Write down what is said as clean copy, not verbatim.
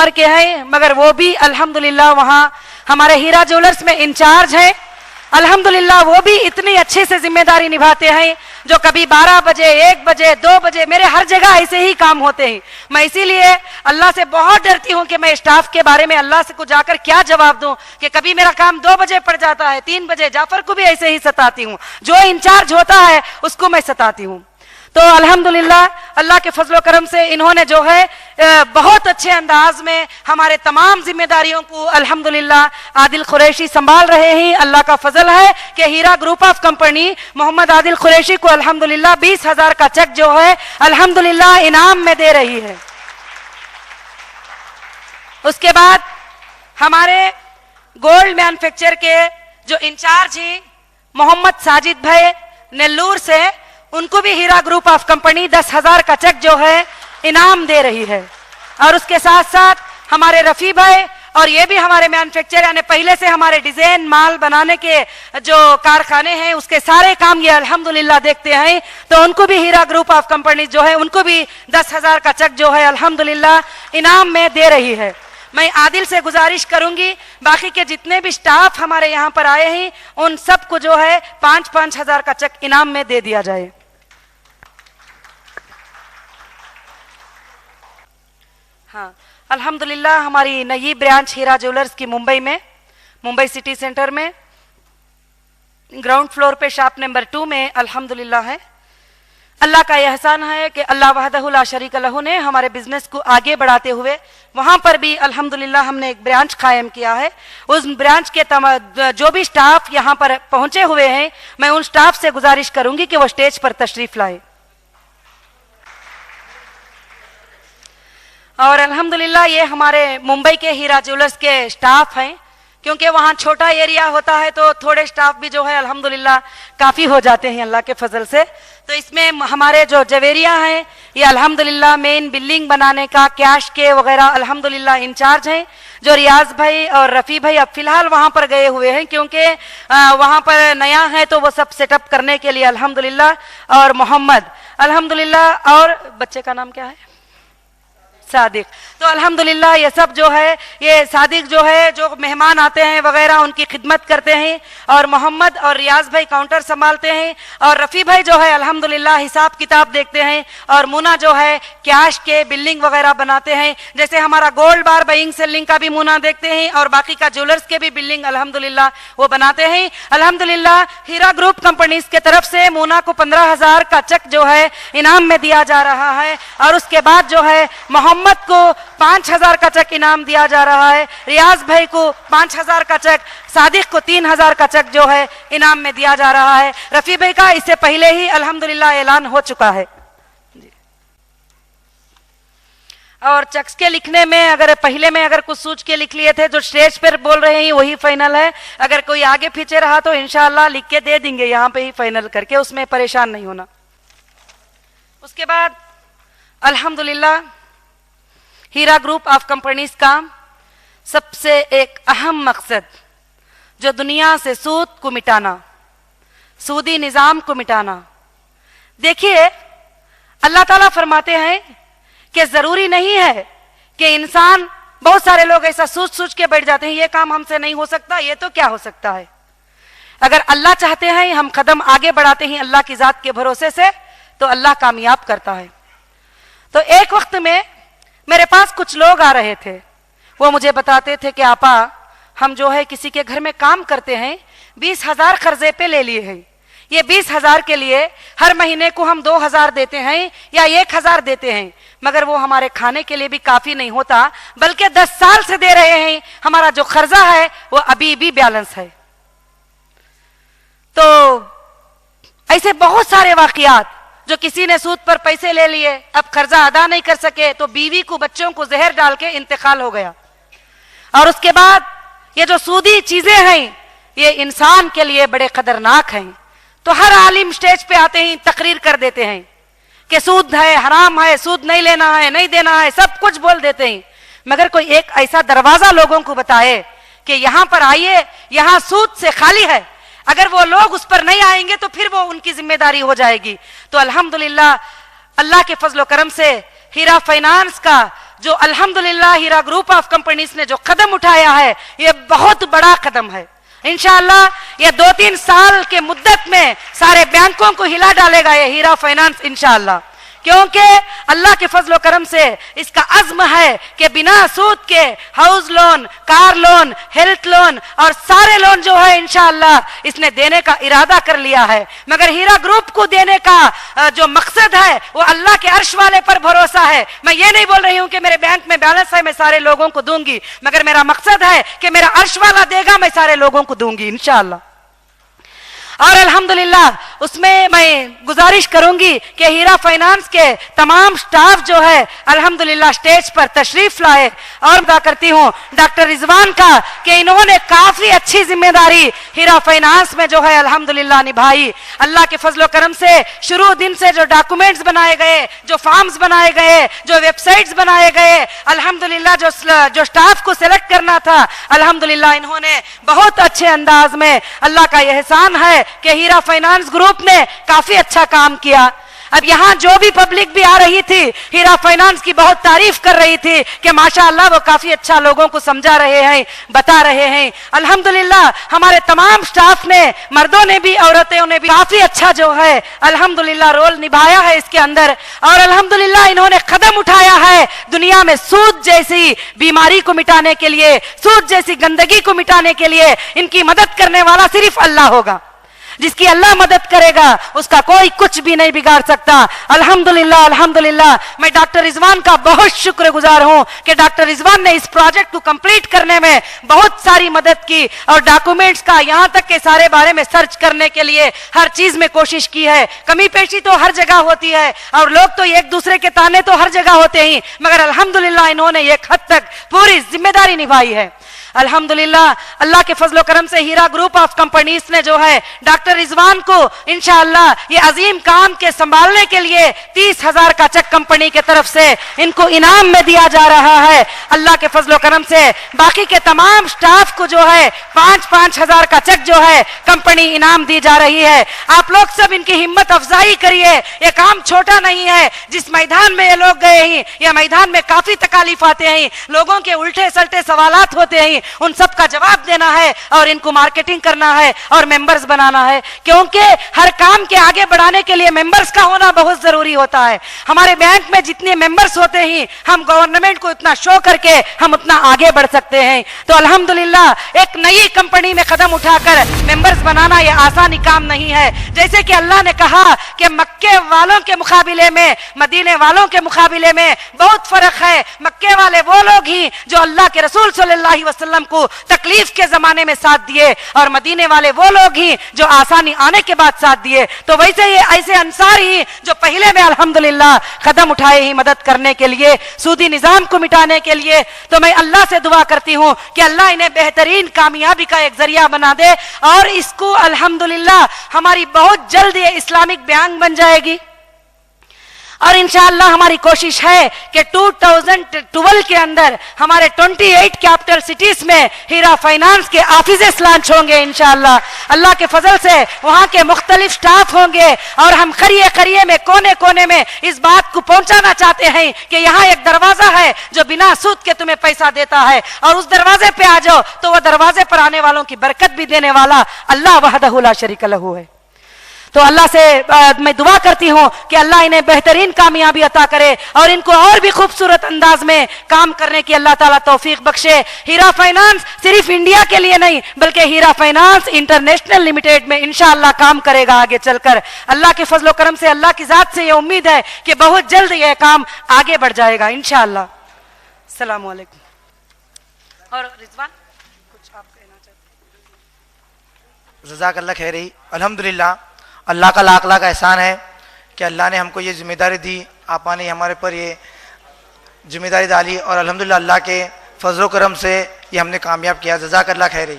उम्र के हैं, मगर वो भी अल्हम्दुलिल्लाह वहाँ हमारे हीरा ज्वेलर्स में इंचार्ज हैं। अल्हम्दुलिल्लाह वो भी इतनी अच्छे से जिम्मेदारी निभाते हैं, जो कभी 12 बजे, 1 बजे, 2 बजे, मेरे हर जगह ऐसे ही काम होते हैं। मैं इसीलिए अल्लाह से बहुत डरती हूँ कि मैं स्टाफ के बारे में अल्लाह से को जाकर क्या जवाब दूं, कि कभी मेरा काम 2 बजे पड़ जाता है, 3 बजे। जाफर को भी ऐसे ही सताती हूँ, जो इंचार्ज होता है उसको मैं सताती हूँ। तो अल्हम्दुलिल्लाह अल्लाह के फजलो करम से इन्होंने जो है बहुत अच्छे अंदाज में हमारे तमाम जिम्मेदारियों को अल्हम्दुलिल्लाह आदिल कुरैशी संभाल रहे हैं। अल्लाह का फजल है कि Heera group of company Mohammad Adil Qureshi को अल्हम्दुलिल्लाह 20,000 का चेक जो है अल्हम्दुलिल्लाह इनाम में दे रही है। उसके बाद हमारे गोल्ड मैन्युफैक्चर के जो इंचार्ज हैं मोहम्मद साजिद भाई नेल्लूर से, उनको भी हीरा ग्रुप ऑफ कंपनी 10,000 का चेक जो है इनाम दे रही है। और उसके साथ साथ हमारे रफी भाई, और ये भी हमारे मैन्युफैक्चर यानी पहले से हमारे डिजाइन माल बनाने के जो कारखाने हैं उसके सारे काम ये अल्हम्दुलिल्लाह देखते हैं, तो उनको भी हीरा ग्रुप ऑफ कंपनी जो है उनको भी 10,000 का चेक जो है अल्हम्दुलिल्लाह इनाम में दे रही है। मैं आदिल से गुजारिश करूंगी बाकी के जितने भी स्टाफ हमारे यहाँ पर आए हैं उन सबको जो है 5-5 हजार का चेक इनाम में दे दिया जाए। हाँ, अल्हम्दुलिल्लाह हमारी नई ब्रांच हीरा ज्वेलर्स की मुंबई में, मुंबई सिटी सेंटर में ग्राउंड फ्लोर पे शॉप नंबर 2 में अल्हम्दुलिल्लाह है। अल्लाह का एहसान है कि अल्लाह वहदहु ला शरीक लहू ने हमारे बिजनेस को आगे बढ़ाते हुए वहां पर भी अल्हम्दुलिल्लाह हमने एक ब्रांच कायम किया है। उस ब्रांच के जो भी स्टाफ यहां पर पहुंचे हुए हैं, मैं उन स्टाफ से गुजारिश करूंगी कि वो स्टेज पर तशरीफ लाए। और अल्हम्दुलिल्लाह ये हमारे मुंबई के हीरा ज्वेलर्स के स्टाफ हैं, क्योंकि वहाँ छोटा एरिया होता है तो थोड़े स्टाफ भी जो है अल्हम्दुलिल्लाह काफ़ी हो जाते हैं अल्लाह के फजल से। तो इसमें हमारे जो जवेरिया हैं ये अल्हम्दुलिल्लाह मेन बिल्डिंग बनाने का कैश के वगैरह अल्हम्दुलिल्लाह इंचार्ज हैं, जो रियाज भाई और रफ़ी भाई अब फिलहाल वहाँ पर गए हुए हैं क्योंकि वहाँ पर नया है तो वो सब सेटअप करने के लिए अल्हम्दुलिल्लाह। और मोहम्मद अल्हम्दुलिल्लाह, और बच्चे का नाम क्या है, सादिक। तो अल्हम्दुलिल्लाह ये सब जो है, ये सादिक जो है जो मेहमान आते हैं वगैरह उनकी खिदमत करते हैं, और मोहम्मद और रियाज भाई काउंटर संभालते हैं, और रफ़ी भाई जो है अल्हम्दुलिल्लाह हिसाब किताब देखते हैं, और मुना जो है कैश के बिल्डिंग वगैरह बनाते हैं। जैसे हमारा गोल्ड बार बाइंग सेलिंग का भी मुना देखते हैं और बाकी का ज्वेलर्स के भी बिल्डिंग अल्हम्दुलिल्लाह वो बनाते हैं। अल्हम्दुलिल्लाह हीरा ग्रुप कंपनीज के तरफ से मुना को 15,000 का चेक जो है इनाम में दिया जा रहा है, और उसके बाद जो है मोहम्मद को 5,000 का चेक इनाम दिया जा रहा है, रियाज भाई को 5,000 का चेक, सादिक को 3,000 का चेक जो है इनाम में दिया जा रहा है। रफ़ी भाई का इससे पहले ही अल्हम्दुलिल्लाह ऐलान हो चुका है। और चेक्स के लिखने में अगर पहले में अगर कुछ सोच के लिख लिए थे, जो स्टेज पर बोल रहे हैं वही फाइनल है। अगर कोई आगे पीछे रहा तो इंशाअल्लाह लिख के दे देंगे यहाँ पे ही फाइनल करके, उसमें परेशान नहीं होना। उसके बाद अल्हम्दुलिल्लाह हीरा ग्रुप ऑफ कंपनीज का सबसे एक अहम मकसद जो दुनिया से सूद को मिटाना, सूदी निजाम को मिटाना। देखिए अल्लाह ताला फरमाते हैं कि जरूरी नहीं है कि इंसान, बहुत सारे लोग ऐसा सोच के बैठ जाते हैं ये काम हमसे नहीं हो सकता, ये तो क्या हो सकता है। अगर अल्लाह चाहते हैं हम कदम आगे बढ़ाते हैं अल्लाह की जात के भरोसे से, तो अल्लाह कामयाब करता है। तो एक वक्त में मेरे पास कुछ लोग आ रहे थे, वो मुझे बताते थे कि आपा हम जो है किसी के घर में काम करते हैं, 20,000 कर्जे पे ले लिए हैं, ये 20,000 के लिए हर महीने को हम 2,000 देते हैं या 1,000 देते हैं, मगर वो हमारे खाने के लिए भी काफी नहीं होता, बल्कि 10 साल से दे रहे हैं, हमारा जो कर्जा है वो अभी भी बैलेंस है। तो ऐसे बहुत सारे वाकयात, जो किसी ने सूद पर पैसे ले लिए, अब कर्जा अदा नहीं कर सके तो बीवी को बच्चों को जहर डाल के इंतकाल हो गया। और उसके बाद ये जो सूदी चीजें हैं ये इंसान के लिए बड़े खतरनाक हैं। तो हर आलिम स्टेज पे आते ही तकरीर कर देते हैं कि सूद है, हराम है, सूद नहीं लेना है, नहीं देना है, सब कुछ बोल देते हैं, मगर कोई एक ऐसा दरवाजा लोगों को बताए कि यहां पर आइए, यहां सूद से खाली है, अगर वो लोग उस पर नहीं आएंगे तो फिर वो उनकी जिम्मेदारी हो जाएगी। तो अल्हम्दुलिल्लाह अल्लाह के फजलो करम से हीरा फाइनेंस का जो अल्हम्दुलिल्लाह हीरा ग्रुप ऑफ कंपनीज ने जो कदम उठाया है, ये बहुत बड़ा कदम है। इंशाअल्लाह ये 2-3 साल के मुद्दत में सारे बैंकों को हिला डालेगा ये हीरा फाइनेंस इंशाअल्लाह, क्योंकि अल्लाह के फजल करम से इसका अज़्म है कि बिना सूद के house loan, car loan, health loan और सारे लोन जो है इंशाअल्लाह इसने देने का इरादा कर लिया है। मगर हीरा ग्रुप को देने का जो मकसद है वो अल्लाह के अर्श वाले पर भरोसा है। मैं ये नहीं बोल रही हूं कि मेरे बैंक में बैलेंस है मैं सारे लोगों को दूंगी, मगर मेरा मकसद है कि मेरा अर्श वाला देगा, मैं सारे लोगों को दूंगी इंशाअल्लाह। और अल्हम्दुलिल्लाह उसमें मैं गुजारिश करूंगी कि हीरा फाइनेंस के तमाम स्टाफ जो है अल्हम्दुलिल्लाह स्टेज पर तशरीफ लाए। और अदा करती हूं डॉक्टर रिजवान का कि इन्होंने काफी अच्छी जिम्मेदारी हीरा फाइनेंस में जो है अल्हम्दुलिल्लाह निभाई। अल्लाह के फजलो करम से शुरू दिन से जो डॉक्यूमेंट्स बनाए गए, जो फॉर्म्स बनाए गए, जो वेबसाइट्स बनाए गए, अल्हम्दुलिल्लाह जो स्टाफ को सिलेक्ट करना था अल्हम्दुलिल्लाह इन्होंने बहुत अच्छे अंदाज में, अल्लाह का एहसान है कि हीरा फाइनेंस ग्रुप ने काफी अच्छा काम किया। अब यहाँ जो भी पब्लिक भी आ रही थी हीरा फाइनेंस की बहुत तारीफ कर रही थी कि माशाअल्लाह वो काफी अच्छा लोगों को समझा रहे हैं, बता रहे हैं। अल्हम्दुलिल्लाह हमारे तमाम स्टाफ ने, मर्दों ने भी औरतों ने भी काफी अच्छा जो है अल्हम्दुलिल्लाह रोल निभाया है इसके अंदर। और अल्हम्दुलिल्लाह इन्होंने कदम उठाया है दुनिया में सूद जैसी बीमारी को मिटाने के लिए, सूद जैसी गंदगी को मिटाने के लिए। इनकी मदद करने वाला सिर्फ अल्लाह होगा, जिसकी अल्लाह मदद करेगा उसका कोई कुछ भी नहीं बिगाड़ सकता। अल्हम्दुलिल्लाह अल्हम्दुलिल्लाह मैं डॉक्टर रिजवान का बहुत शुक्रगुजार हूं कि डॉक्टर रिजवान ने इस प्रोजेक्ट को कंप्लीट करने में बहुत सारी मदद की और डॉक्यूमेंट्स का यहां तक के सारे बारे में सर्च करने के लिए हर चीज में कोशिश की है। कमी पेशी तो हर जगह होती है और लोग तो एक दूसरे के ताने तो हर जगह होते ही, मगर अल्हम्दुलिल्लाह इन्होंने एक हद तक पूरी जिम्मेदारी निभाई है। अल्हम्दुलिल्लाह अल्लाह के फजलो करम से हीरा ग्रुप ऑफ कंपनीज ने जो है डॉक्टर रिजवान को इंशाअल्लाह ये अजीम काम के संभालने के लिए 30,000 का चेक कंपनी के तरफ से इनको इनाम में दिया जा रहा है। अल्लाह के फजलो करम से बाकी के तमाम स्टाफ को जो है 5-5 हजार का चेक जो है कंपनी इनाम दी जा रही है। आप लोग सब इनकी हिम्मत अफजाई करिए, ये काम छोटा नहीं है। जिस मैदान में ये लोग गए हैं, ये मैदान में काफी तकालीफ आते हैं, लोगों के उल्टे सल्टे सवालात होते हैं, उन सब का जवाब देना है और इनको मार्केटिंग करना है और मेंबर्स बनाना है, क्योंकि हर काम के आगे बढ़ाने के लिए मेंबर्स का होना बहुत जरूरी होता है। हमारे बैंक में जितने मेंबर्स होते हैं हम गवर्नमेंट को इतना शो करके हम उतना आगे बढ़ सकते हैं। तो अल्हम्दुलिल्लाह एक नई कंपनी में कदम उठाकर मेंबर्स बनाना यह आसानी काम नहीं है। जैसे कि अल्लाह ने कहा कि मक्के वालों के मुकाबले में मदीने वालों के मुकाबले में बहुत फर्क है। मक्के वाले वो लोग ही जो अल्लाह के रसूल सल्लल्लाहु अलैहि वसल्लम को तकलीफ के जमाने में साथ दिए और मदीने वाले वो लोग ही जो आसानी आने के बाद साथ दिए। तो वैसे ये ऐसे अंसार ही जो पहले में अल्हम्दुलिल्लाह कदम उठाए ही मदद करने के लिए, सूदी निजाम को मिटाने के लिए। तो मैं अल्लाह से दुआ करती हूं कि अल्लाह इन्हें बेहतरीन कामयाबी का एक जरिया बना दे और इसको अल्हम्दुलिल्लाह हमारी बहुत जल्द ये इस्लामिक बैंक बन जाएगी। और इंशाअल्लाह हमारी कोशिश है कि 2012 के अंदर हमारे 28 कैपिटल सिटीज में हीरा फाइनेंस के ऑफिसेस लॉन्च होंगे इंशाअल्लाह। अल्लाह के फजल से वहां के मुख्तलिफ स्टाफ होंगे और हम करिए करिए में, कोने कोने में इस बात को पहुंचाना चाहते हैं कि यहाँ एक दरवाजा है जो बिना सूद के तुम्हें पैसा देता है और उस दरवाजे पे आ जाओ तो वह दरवाजे पर आने वालों की बरकत भी देने वाला अल्लाह वहदहु ला शरीक लहू है। तो अल्लाह से मैं दुआ करती हूँ कि अल्लाह इन्हें बेहतरीन कामयाबी अता करे और इनको और भी खूबसूरत अंदाज में काम करने की अल्लाह ताला तौफीक बख्शे। हीरा फाइनेंस सिर्फ इंडिया के लिए नहीं बल्कि हीरा फाइनेंस इंटरनेशनल लिमिटेड में इंशाअल्लाह काम करेगा आगे चलकर। अल्लाह के फजलो करम से, अल्लाह की जात से ये उम्मीद है कि बहुत जल्द यह काम आगे बढ़ जाएगा इंशाअल्लाह। अस्सलामु अलैकुम। और रिजवान कुछ आप कहना चाहते हैं? जज़ाकल्लाह खैरी। अल्हम्दुलिल्लाह अल्लाह का लाख लाख एहसान है कि अल्लाह ने हमको ये जिम्मेदारी दी, आपा ने हमारे पर ये जिम्मेदारी डाली और अल्हम्दुलिल्लाह अल्लाह के फजलो करम से ये हमने कामयाब किया। जज़ाकल्लाह खैरी।